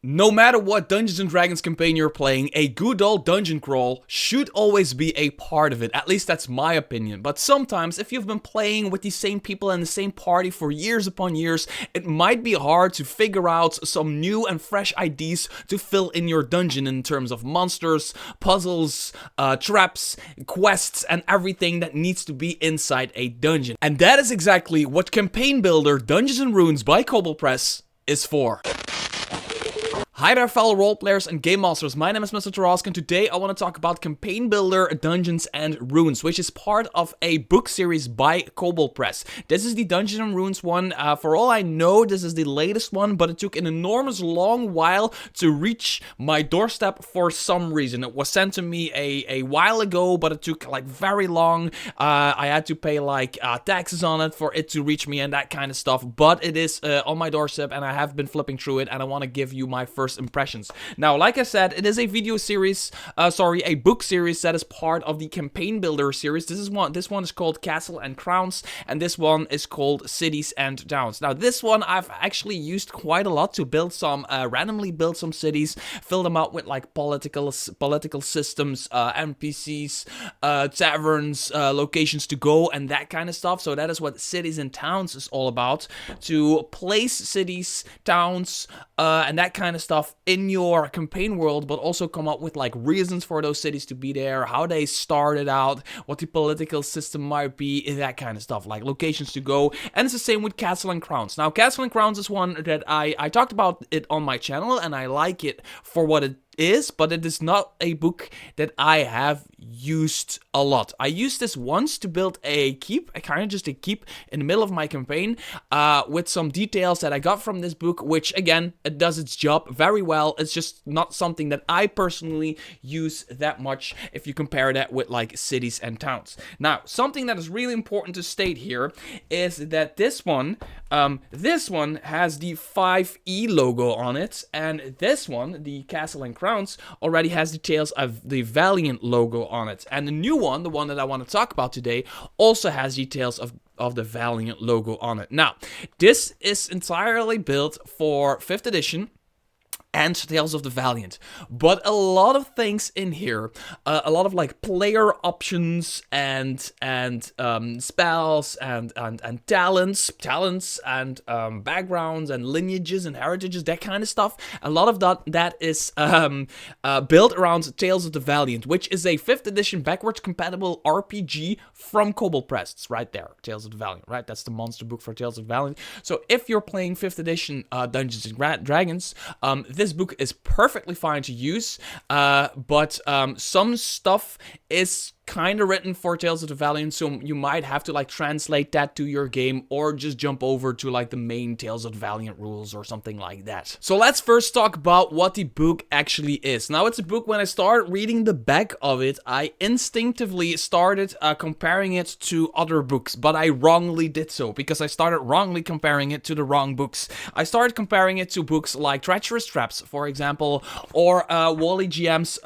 No matter what Dungeons and Dragons campaign you're playing, a good old dungeon crawl should always be a part of it. At least that's my opinion. But sometimes, if you've been playing with the same people and the same party for years upon years, it might be hard to figure out some new and fresh ideas to fill in your dungeon in terms of monsters, puzzles, traps, quests, and everything that needs to be inside a dungeon. And that is exactly what Campaign Builder Dungeons and Runes by Kobold Press is for. Hi there fellow roleplayers and game masters, my name is Mr. Tarask, and today I want to talk about Campaign Builder Dungeons and Runes, which is part of a book series by Kobold Press. This is the Dungeons and Runes one. For all I know, this is the latest one, but it took an enormous long while to reach my doorstep for some reason. It was sent to me a while ago, but it took like very long. I had to pay like taxes on it for it to reach me and that kind of stuff, but it is on my doorstep and I have been flipping through it and I want to give you my first impressions. Now, like I said, it is a video series, a book series that is part of the Campaign Builder series. This one is called Castle and Crowns, and this one is called Cities and Towns. Now, this one I've actually used quite a lot to build some, randomly build some cities, fill them out with like political systems, NPCs, taverns, locations to go, and that kind of stuff. So that is what Cities and Towns is all about, to place cities, towns, and that kind of stuff in your campaign world, but also come up with like reasons for those cities to be there, how they started out, what the political system might be, that kind of stuff, like locations to go. And it's the same with Castle and Crowns. Now, Castle and Crowns is one that I talked about it on my channel, and I like it for what it is, but it is not a book that I have used a lot. I used this once to build a keep, kind of just a keep in the middle of my campaign, with some details that I got from this book, which again, it does its job very well. It's just not something that I personally use that much if you compare that with like Cities and Towns. Now, something that is really important to state here is that this one has the 5E logo on it, and this one, the Castle and Crowns, already has details of the Valiant logo on it. And the new one, the one that I want to talk about today, also has details of the Valiant logo on it. Now, this is entirely built for 5th edition and Tales of the Valiant, but a lot of things in here, a lot of like player options and spells and talents and backgrounds and lineages and heritages, that kind of stuff. A lot of that is built around Tales of the Valiant, which is a 5th edition backwards compatible RPG from Kobold Press. It's right there, Tales of the Valiant, right? That's the monster book for Tales of the Valiant. So if you're playing 5th edition Dungeons and Dragons, this book is perfectly fine to use, but some stuff is kind of written for Tales of the Valiant, so you might have to like translate that to your game or just jump over to like the main Tales of the Valiant rules or something like that. So let's first talk about what the book actually is. Now, it's a book, when I started reading the back of it, I instinctively started comparing it to other books, but I wrongly did so because I started wrongly comparing it to the wrong books. I started comparing it to books like Treacherous Traps, for example, or Wally DM's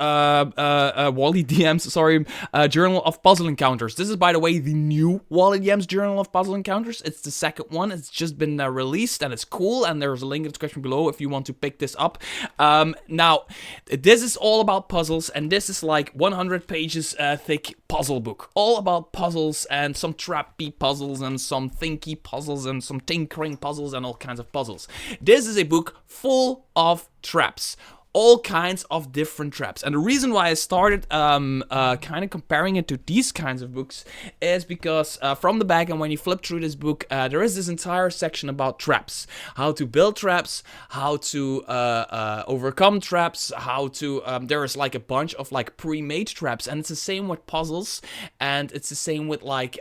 Journal of Puzzle Encounters. This is, by the way, the new Wally DM's Journal of Puzzle Encounters. It's the second one. It's just been released, and it's cool, and there's a link in the description below if you want to pick this up. Now, this is all about puzzles, and this is like 100 pages thick puzzle book. All about puzzles, and some trappy puzzles, and some thinky puzzles, and some tinkering puzzles, and all kinds of puzzles. This is a book full of traps. All kinds of different traps. And the reason why I started kind of comparing it to these kinds of books is because from the back, and when you flip through this book, there is this entire section about traps. How to build traps, how to overcome traps, how to... there is like a bunch of like pre-made traps, and it's the same with puzzles, and it's the same with like,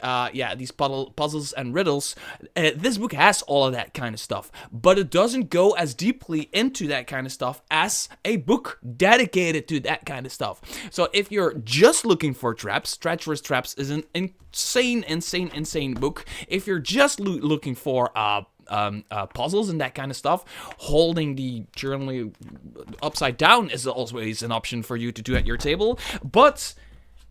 these puzzles and riddles. This book has all of that kind of stuff, but it doesn't go as deeply into that kind of stuff as a book dedicated to that kind of stuff. So if you're just looking for traps, Treacherous Traps is an insane book. If you're just looking for puzzles and that kind of stuff, holding the journal upside down is always an option for you to do at your table. But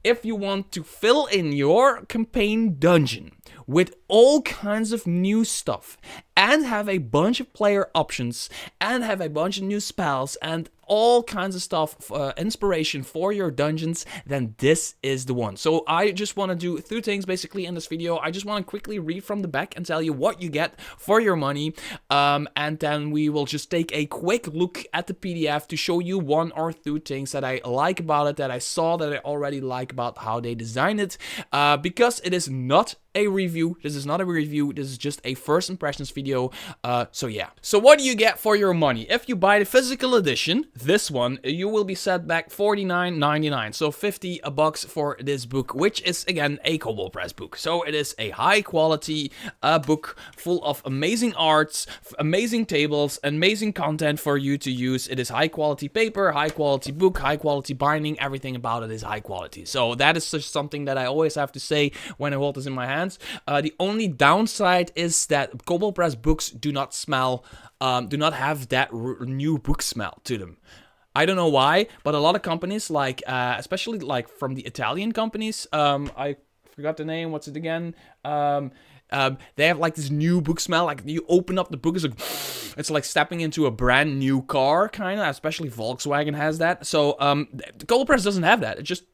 if you want to fill in your campaign dungeon with all kinds of new stuff, and have a bunch of player options, and have a bunch of new spells, and all kinds of stuff, inspiration for your dungeons, then this is the one. So I just want to do 2 things basically in this video. I just want to quickly read from the back and tell you what you get for your money, and then we will just take a quick look at the PDF to show you 1 or 2 things that I like about it, that I saw that I already like about how they designed it, because it is not a review. This is not a review. This is just a first impressions video. So yeah. So what do you get for your money? If you buy the physical edition, this one, you will be set back $49.99. So $50 for this book, which is again a Kobold Press book. So it is a high quality book full of amazing arts, amazing tables, amazing content for you to use. It is high quality paper, high quality book, high quality binding. Everything about it is high quality. So that is just something that I always have to say when I hold this in my hand. The only downside is that Kobold Press books do not smell, do not have that new book smell to them. I don't know why, but a lot of companies, like especially like from the Italian companies, I forgot the name. What's it again? They have like this new book smell. Like you open up the book, it's like stepping into a brand new car, kind of. Especially Volkswagen has that. So Kobold Press doesn't have that. It just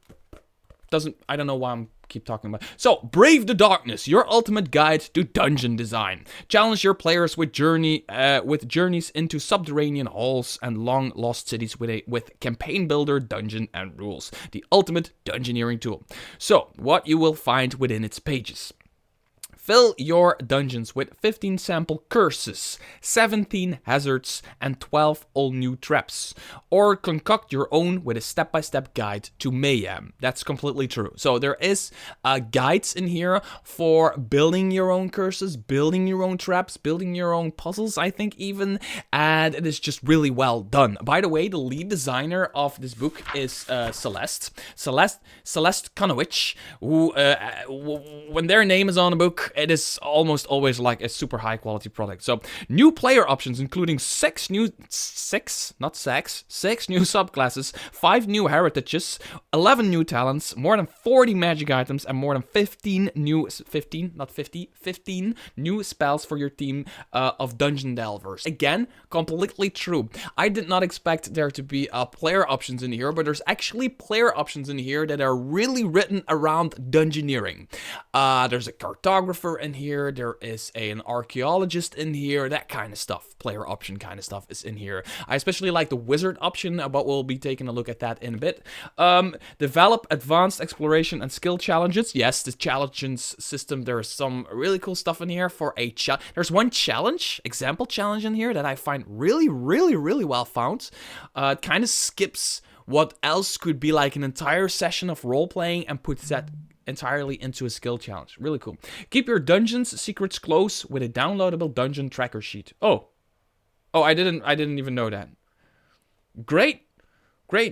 doesn't. I don't know why I'm keep talking about. So, Brave the Darkness, your ultimate guide to dungeon design. Challenge your players with journeys into subterranean halls and long lost cities with campaign builder, dungeon, and rules. The ultimate dungeoneering tool. So, what you will find within its pages. Fill your dungeons with 15 sample curses, 17 hazards, and 12 all-new traps. Or concoct your own with a step-by-step guide to mayhem. That's completely true. So there is guides in here for building your own curses, building your own traps, building your own puzzles, I think even. And it is just really well done. By the way, the lead designer of this book is Celeste Konowich, who, when their name is on a book, it is almost always like a super high quality product. So new player options, including 6 new subclasses, 5 new heritages, 11 new talents, more than 40 magic items, and more than 15 new spells for your team of dungeon delvers. Again, completely true. I did not expect there to be player options in here, but there's actually player options in here that are really written around dungeoneering. There's a cartographer in here, there is an archaeologist in here, that kind of stuff. Player option kind of stuff is in here. I especially like the wizard option, but we'll be taking a look at that in a bit. Develop advanced exploration and skill challenges. Yes, the challenges system, there's some really cool stuff in here for a there's one example challenge in here that I find really well found. It kind of skips what else could be like an entire session of role-playing and puts that entirely into a skill challenge. Really cool. Keep your dungeon's secrets close with a downloadable dungeon tracker sheet. Oh, I didn't even know that. Great.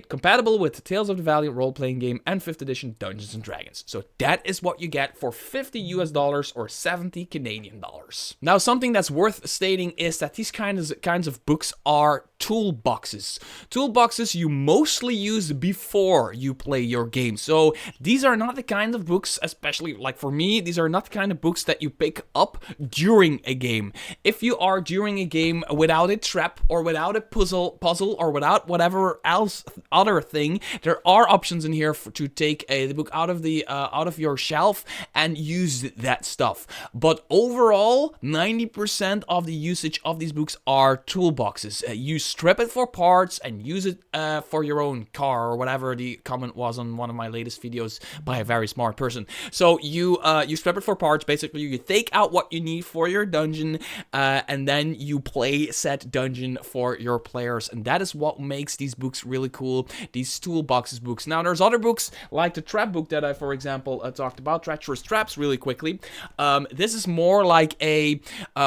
Compatible with Tales of the Valiant role-playing game and 5th edition Dungeons and Dragons. So that is what you get for $50 or 70 Canadian dollars. Now, something that's worth stating is that these kinds of books are toolboxes. Toolboxes you mostly use before you play your game. So these are not the kind of books, especially like for me, these are not the kind of books that you pick up during a game. If you are during a game without a trap or without a puzzle or without whatever else other thing, there are options in here to take the book out of your shelf and use that stuff. But overall, 90% of the usage of these books are toolboxes. You strip it for parts and use it for your own car or whatever the comment was on one of my latest videos by a very smart person. So you strip it for parts. Basically, you take out what you need for your dungeon, and then you play said dungeon for your players, and that is what makes these books really cool, these toolboxes books. Now, there's other books like the trap book that I, for example, talked about, Treacherous Traps, really quickly. This is more like a,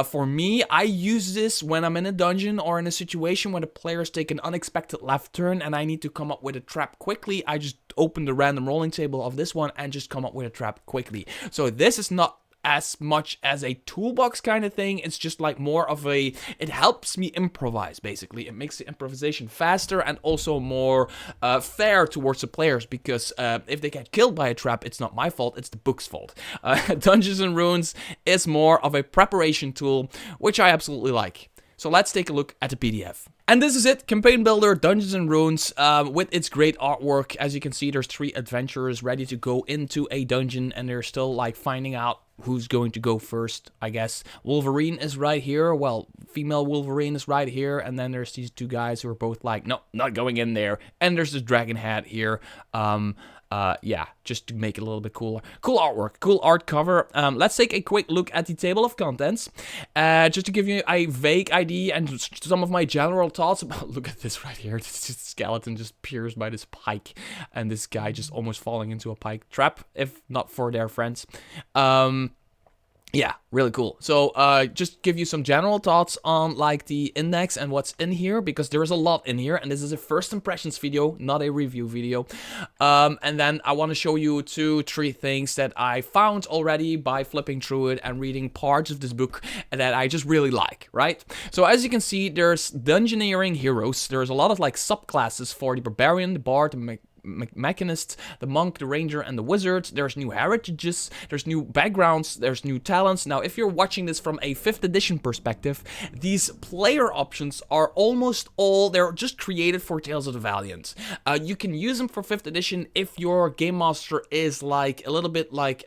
for me, I use this when I'm in a dungeon or in a situation where the players take an unexpected left turn and I need to come up with a trap quickly. I just open the random rolling table of this one and just come up with a trap quickly. So this is not as much as a toolbox kind of thing. It's just like more of a, it helps me improvise, basically. It makes the improvisation faster and also more fair towards the players, because if they get killed by a trap, it's not my fault, it's the book's fault. Dungeons and Runes is more of a preparation tool, which I absolutely like. So let's take a look at the PDF. And this is it, Campaign Builder, Dungeons and Runes, with its great artwork. As you can see, there's 3 adventurers ready to go into a dungeon, and they're still like finding out who's going to go first, I guess. Wolverine is right here, well, female Wolverine is right here, and then there's these 2 guys who are both like, no, not going in there. And there's this dragon hat here. Yeah, just to make it a little bit cooler. Cool artwork, cool art cover. Let's take a quick look at the table of contents, just to give you a vague idea and some of my general thoughts about, look at this right here, this just skeleton just pierced by this pike, and this guy just almost falling into a pike trap, if not for their friends. Yeah, really cool. So, just give you some general thoughts on, like, the index and what's in here, because there is a lot in here, and this is a first impressions video, not a review video. And then I want to show you 2-3 things that I found already by flipping through it and reading parts of this book that I just really like, right? So, as you can see, there's dungeoneering heroes. There's a lot of, like, subclasses for the barbarian, the bard, the mechanist, the monk, the ranger, and the wizard. There's new heritages, there's new backgrounds, there's new talents. Now, if you're watching this from a 5th edition perspective, these player options are almost all, they're just created for Tales of the Valiant. You can use them for 5th edition if your game master is like, a little bit like,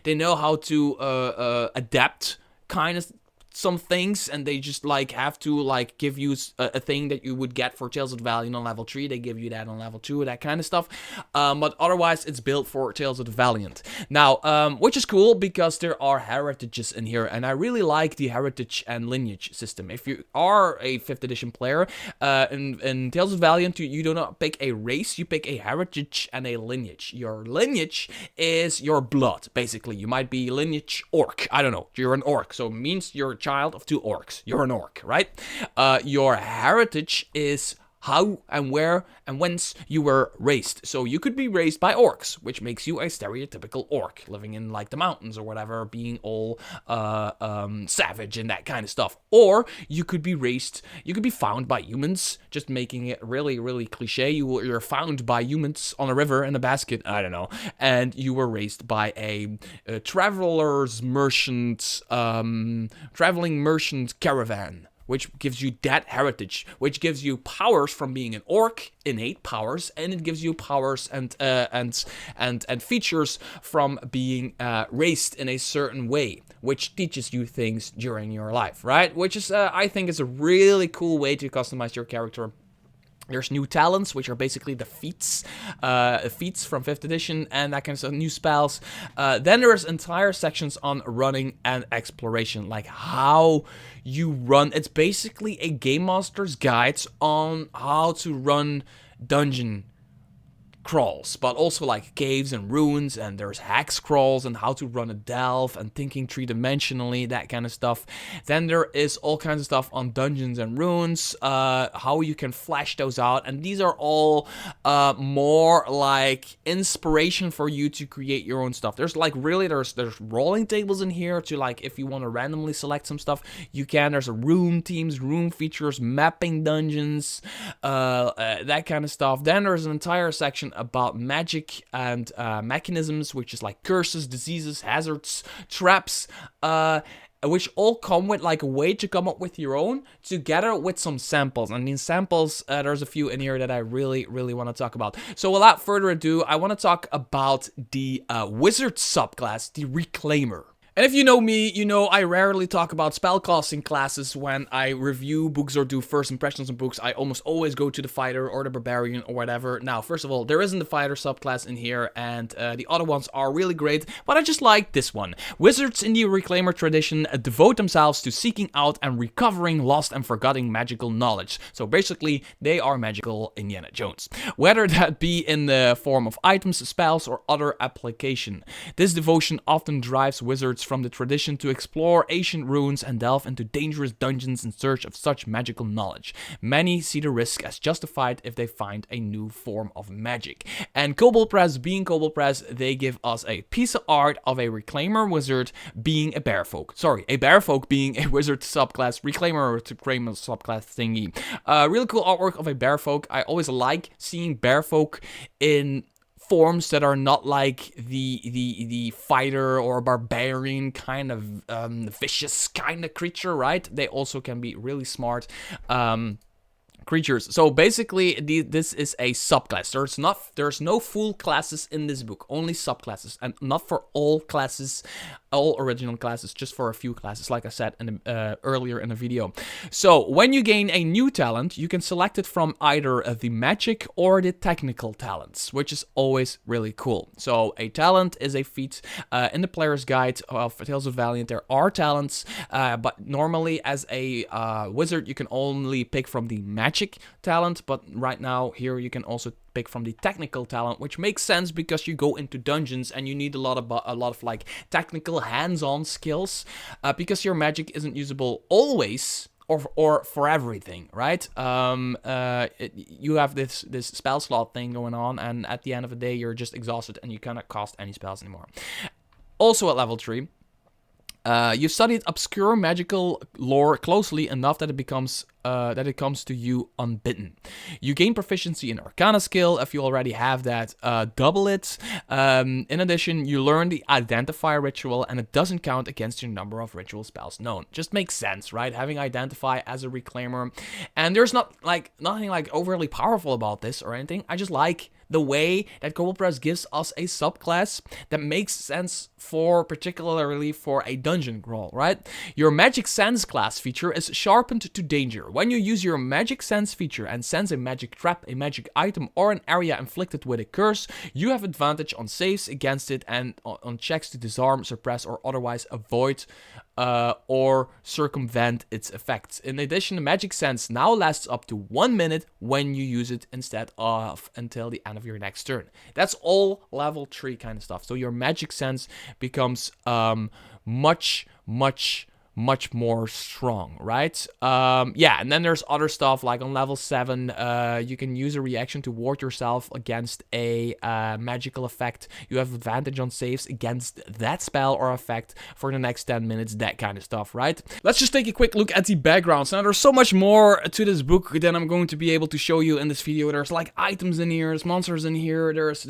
they know how to adapt kind of some things, and they just like have to like give you a thing that you would get for Tales of the Valiant on level 3. They give you that on level 2, that kind of stuff. But otherwise, it's built for Tales of the Valiant. Now, which is cool because there are heritages in here, and I really like the heritage and lineage system. If you are a 5th edition player, in Tales of the Valiant, you do not pick a race, you pick a heritage and a lineage. Your lineage is your blood, basically. You might be lineage orc. I don't know. You're an orc, so it means you're child of 2 orcs. You're an orc, right? Your heritage is how and where and whence you were raised. So you could be raised by orcs, which makes you a stereotypical orc, living in like the mountains or whatever, being all savage and that kind of stuff. Or you could be raised, you could be found by humans, just making it really, really cliche. You're found by humans on a river in a basket, I don't know, and you were raised by a traveling merchant caravan, which gives you that heritage, which gives you powers from being an orc, innate powers, and it gives you powers and features from being raised in a certain way, which teaches you things during your life, right? Which is, I think, is a really cool way to customize your character. There's new talents, which are basically the feats from 5th edition and that kind of stuff, new spells. Then there's entire sections on running and exploration, like how you run. It's basically a game master's guide on how to run dungeon crawls, but also like caves and ruins, and there's hex crawls and how to run a delve and thinking 3-dimensionally, that kind of stuff. Then there is all kinds of stuff on dungeons and runes, how you can flesh those out, and these are all more like inspiration for you to create your own stuff. There's like really, there's rolling tables in here to like, if you want to randomly select some stuff, you can. There's a room teams, room features, mapping dungeons, that kind of stuff. Then there's an entire section about magic and mechanisms, which is like curses, diseases, hazards, traps, which all come with like a way to come up with your own, together with some samples. And these samples, there's a few in here that I really, really want to talk about. So without further ado, I want to talk about the wizard subclass, the Reclaimer. And if you know me, you know I rarely talk about spellcasting classes when I review books or do first impressions on books. I almost always go to the fighter or the barbarian or whatever. Now, first of all, there isn't the fighter subclass in here, and the other ones are really great, but I just like this one. Wizards in the Reclaimer tradition devote themselves to seeking out and recovering lost and forgotten magical knowledge. So basically, they are magical Indiana Jones, whether that be in the form of items, spells, or other application. This devotion often drives wizards from the tradition to explore ancient ruins and delve into dangerous dungeons in search of such magical knowledge. Many see the risk as justified if they find a new form of magic. And Kobold Press, being Kobold Press, they give us a piece of art of a Reclaimer wizard being a bearfolk. Sorry, a bearfolk being a wizard subclass, Reclaimer or Reclaimer subclass thingy. Really cool artwork of a bearfolk. I always like seeing bearfolk in forms that are not like the fighter or barbarian kind of vicious kind of creature, right? They also can be really smart creatures. So basically, this is a subclass. There's no full classes in this book, only subclasses, and not for all classes, all original classes, just for a few classes, like I said earlier in the video. So when you gain a new talent, you can select it from either the magic or the technical talents, which is always really cool. So a talent is a feat. In the player's guide of Tales of Valiant, there are talents, but normally as a wizard, you can only pick from the magic talent, but right now here you can also pick from the technical talent, which makes sense because you go into dungeons and you need a lot of like technical hands-on skills, because your magic isn't usable always or for everything, right? You have this spell slot thing going on, and at the end of the day you're just exhausted and you cannot cast any spells anymore. Also at level 3, you've studied obscure magical lore closely enough that it comes to you unbidden. You gain proficiency in Arcana skill. If you already have that, double it. In addition, you learn the Identify ritual, and it doesn't count against your number of ritual spells known. Just makes sense, right? Having Identify as a Reclaimer, and there's nothing like overly powerful about this or anything. I just like the way that Kobold Press gives us a subclass that makes sense particularly for a dungeon crawl, right? Your Magic Sense class feature is sharpened to danger. When you use your Magic Sense feature and sense a magic trap, a magic item, or an area inflicted with a curse, you have advantage on saves against it and on checks to disarm, suppress, or otherwise avoid or circumvent its effects. In addition, the Magic Sense now lasts up to 1 minute when you use it instead of until the end of your next turn. That's all level 3 kind of stuff. So your Magic Sense becomes much more strong, right? Yeah, and then there's other stuff like on level 7, you can use a reaction to ward yourself against a magical effect. You have advantage on saves against that spell or effect for the next 10 minutes, that kind of stuff, right? Let's just take a quick look at the backgrounds. Now, there's so much more to this book than I'm going to be able to show you in this video. There's like items in here, there's monsters in here, there's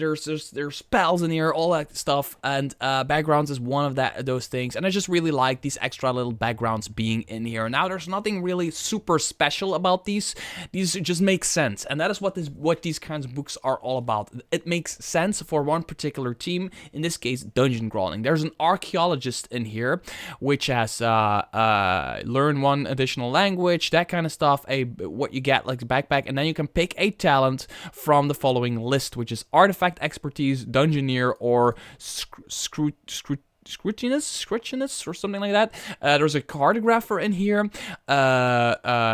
spells in here, all that stuff, and backgrounds is one of those things, and I just really like these extra little backgrounds being in here. Now, there's nothing really super special about these just make sense, and that is what these kinds of books are all about. It makes sense for one particular team, in this case dungeon crawling. There's an archaeologist in here which has learn one additional language, that kind of stuff, what you get like a backpack, and then you can pick a talent from the following list, which is artifact expertise, dungeoneer, or scrutinous or something like that. There's a cartographer in here,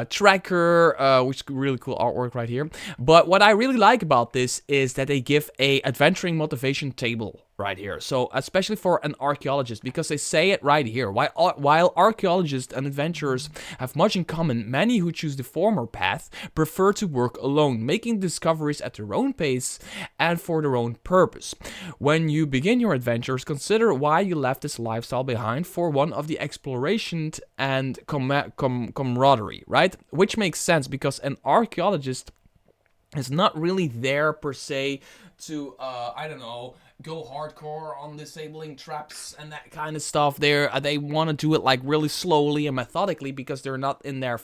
tracker, which is really cool artwork right here. But what I really like about this is that they give a adventuring motivation table right here. So especially for an archaeologist, because they say it right here. While archaeologists and adventurers have much in common, many who choose the former path prefer to work alone, making discoveries at their own pace and for their own purpose. When you begin your adventures, consider why you left this lifestyle behind for one of the exploration and camaraderie, right? Which makes sense because an archaeologist is not really there per se to, I don't know, go hardcore on disabling traps and that kind of stuff. They want to do it like really slowly and methodically because they're not in there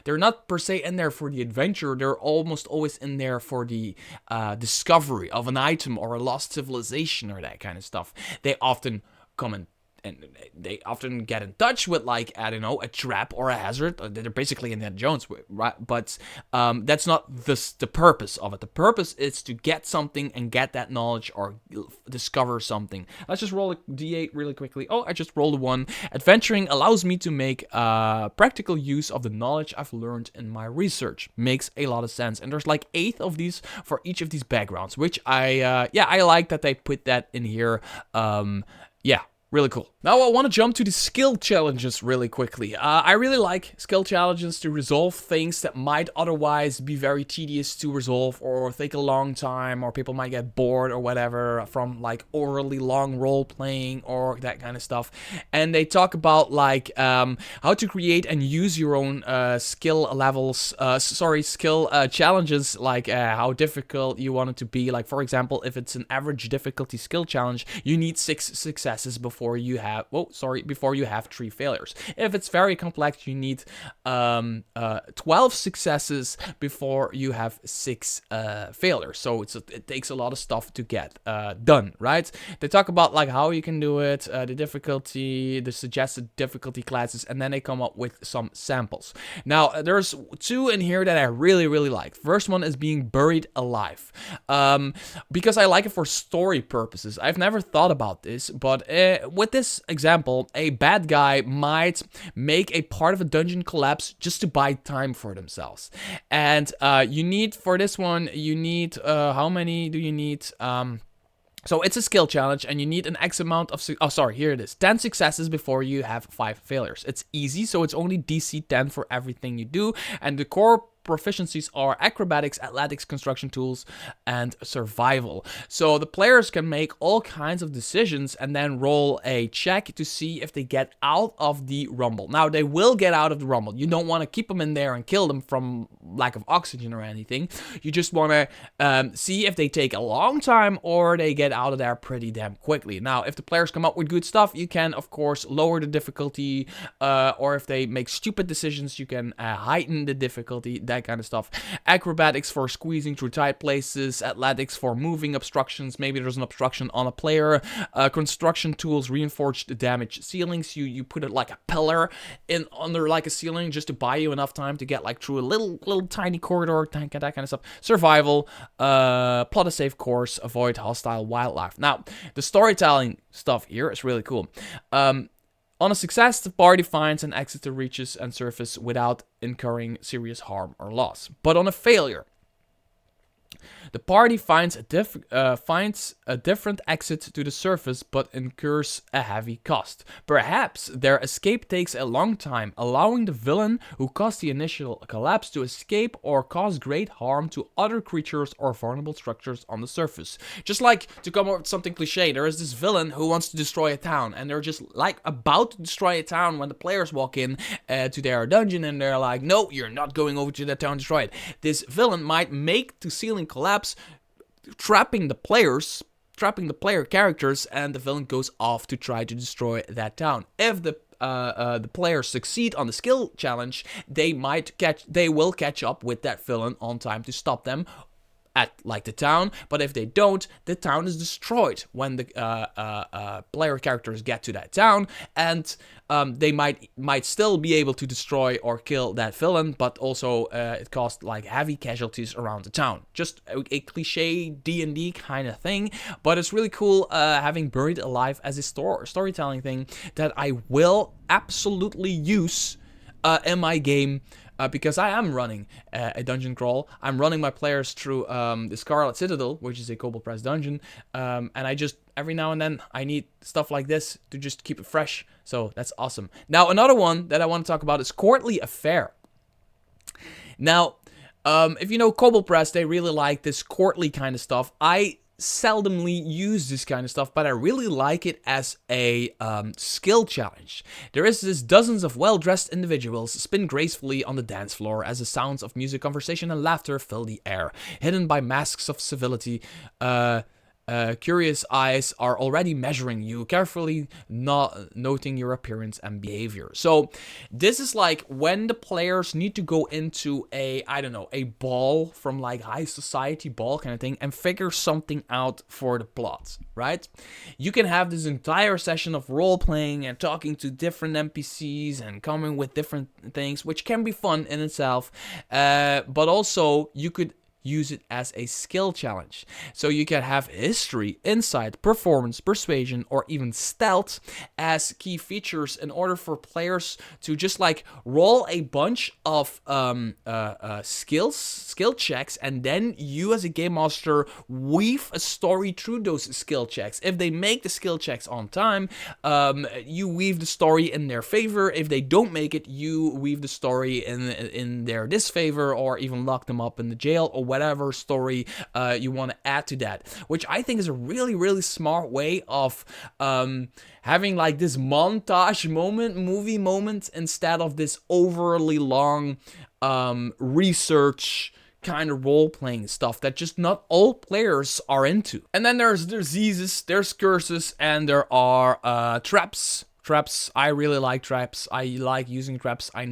they're not per se in there for the adventure. They're almost always in there for the discovery of an item or a lost civilization or that kind of stuff. They often come in and they often get in touch with, like, I don't know, a trap or a hazard. They're basically Indiana Jones, right? But that's not the purpose of it. The purpose is to get something and get that knowledge or discover something. Let's just roll a d8 really quickly. Oh, I just rolled a 1. Adventuring allows me to make practical use of the knowledge I've learned in my research. Makes a lot of sense. And there's like 8 of these for each of these backgrounds, which I like that they put that in here. Yeah. Really cool. Now I want to jump to the skill challenges really quickly. I really like skill challenges to resolve things that might otherwise be very tedious to resolve or take a long time, or people might get bored or whatever from like overly long role playing or that kind of stuff. And they talk about like how to create and use your own skill levels, skill challenges, like how difficult you want it to be. Like for example, if it's an average difficulty skill challenge, you need 6 successes before you have, before you have 3 failures. If it's very complex, you need 12 successes before you have 6 failures. So it takes a lot of stuff to get done, right? They talk about like how you can do it, the difficulty, the suggested difficulty classes, and then they come up with some samples. Now, there's 2 in here that I really, really like. First one is being buried alive, because I like it for story purposes. I've never thought about this, but with this example, a bad guy might make a part of a dungeon collapse just to buy time for themselves. And you need, for this one, you need, how many do you need? So it's a skill challenge, and you need an X amount of, here it is, 10 successes before you have 5 failures. It's easy, so it's only DC 10 for everything you do, and the core proficiencies are acrobatics, athletics, construction tools, and survival. So the players can make all kinds of decisions and then roll a check to see if they get out of the rumble. Now, they will get out of the rumble. You don't want to keep them in there and kill them from lack of oxygen or anything. You just want to see if they take a long time or they get out of there pretty damn quickly. Now, if the players come up with good stuff, you can, of course, lower the difficulty, or if they make stupid decisions, you can heighten the difficulty, that kind of stuff. Acrobatics for squeezing through tight places, athletics for moving obstructions, maybe there's an obstruction on a player, construction tools, reinforced damage ceilings, you put it like a pillar in under like a ceiling just to buy you enough time to get like through a little tiny corridor, that kind of stuff. Survival, plot a safe course, avoid hostile wildlife. Now, the storytelling stuff here is really cool. On a success, the party finds and exits the reaches and surface without incurring serious harm or loss. But on a failure, the party finds a different exit to the surface, but incurs a heavy cost. Perhaps their escape takes a long time, allowing the villain who caused the initial collapse to escape or cause great harm to other creatures or vulnerable structures on the surface. Just like, to come up with something cliche, there is this villain who wants to destroy a town, and they're just like about to destroy a town when the players walk in to their dungeon, and they're like, no, you're not going over to that town to destroy it. This villain might make the ceiling collapse, trapping the player characters, and the villain goes off to try to destroy that town. If the players succeed on the skill challenge, they will catch up with that villain on time to stop them at like the town. But if they don't, the town is destroyed when the player characters get to that town, and they might still be able to destroy or kill that villain, but also it costs like heavy casualties around the town. Just a cliche D&D kind of thing, but it's really cool having Buried Alive as a storytelling thing that I will absolutely use in my game. Because I am running a dungeon crawl. I'm running my players through the Scarlet Citadel, which is a Kobold Press dungeon. And I just, every now and then, I need stuff like this to just keep it fresh. So that's awesome. Now, another one that I want to talk about is Courtly Affair. Now, if you know Kobold Press, they really like this courtly kind of stuff. I seldomly use this kind of stuff, but I really like it as a skill challenge. There is this dozens of well-dressed individuals spin gracefully on the dance floor as the sounds of music, conversation, and laughter fill the air, hidden by masks of civility. Curious eyes are already measuring you, carefully noting your appearance and behavior. So this is like when the players need to go into a ball from like high society ball kind of thing and figure something out for the plot, right? You can have this entire session of role playing and talking to different NPCs and coming with different things, which can be fun in itself. But also you could use it as a skill challenge. So you can have history, insight, performance, persuasion, or even stealth as key features in order for players to just like roll a bunch of skill checks, and then you as a game master weave a story through those skill checks. If they make the skill checks on time, you weave the story in their favor. If they don't make it, you weave the story in their disfavor, or even lock them up in the jail, or whatever story you want to add to that, which I think is a really, really smart way of having like this montage moment, movie moment, instead of this overly long research kind of role-playing stuff that just not all players are into. And then there's diseases, there's curses, and there are traps. Traps, I really like traps. I like using traps. I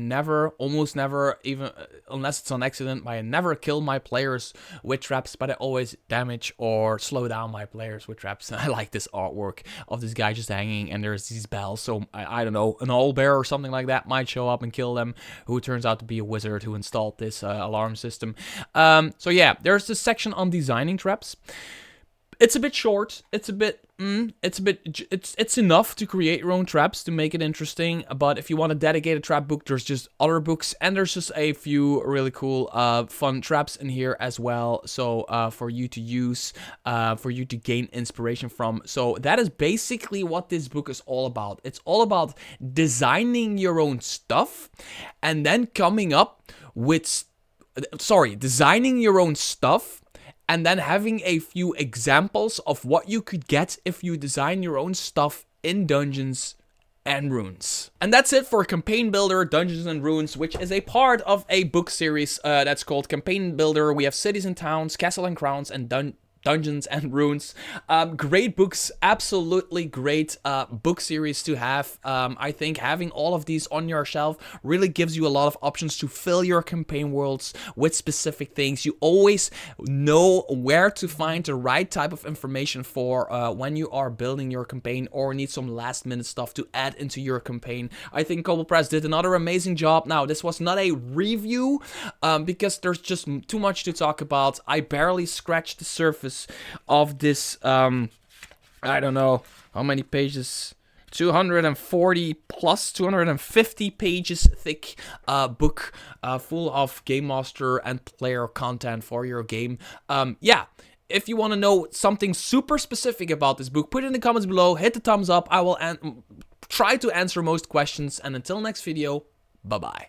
almost never, even unless it's on accident, I never kill my players with traps, but I always damage or slow down my players with traps. I like this artwork of this guy just hanging, and there's these bells, so I don't know, an owlbear or something like that might show up and kill them, who turns out to be a wizard who installed this alarm system. So yeah, there's this section on designing traps. It's a bit short. It's enough to create your own traps to make it interesting. But if you want a dedicated trap book, there's just other books, and there's just a few really cool, fun traps in here as well. So for you to use, for you to gain inspiration from. So that is basically what this book is all about. It's all about designing your own stuff, and then coming up with, designing your own stuff, and then having a few examples of what you could get if you design your own stuff in Dungeons and Runes. And that's it for Campaign Builder, Dungeons and Runes, which is a part of a book series that's called Campaign Builder. We have Cities and Towns, Castle and Crowns, and Dungeons and Runes. Great books, absolutely great book series to have. I think having all of these on your shelf really gives you a lot of options to fill your campaign worlds with specific things. You always know where to find the right type of information for when you are building your campaign or need some last minute stuff to add into your campaign. I think Kobold Press did another amazing job. Now, this was not a review because there's just too much to talk about. I barely scratched the surface of this, I don't know how many pages, 240 plus 250 pages thick book full of game master and player content for your game. Yeah. If you want to know something super specific about this book, put it in the comments below, hit the thumbs up. I will try to answer most questions, and until next video, bye-bye.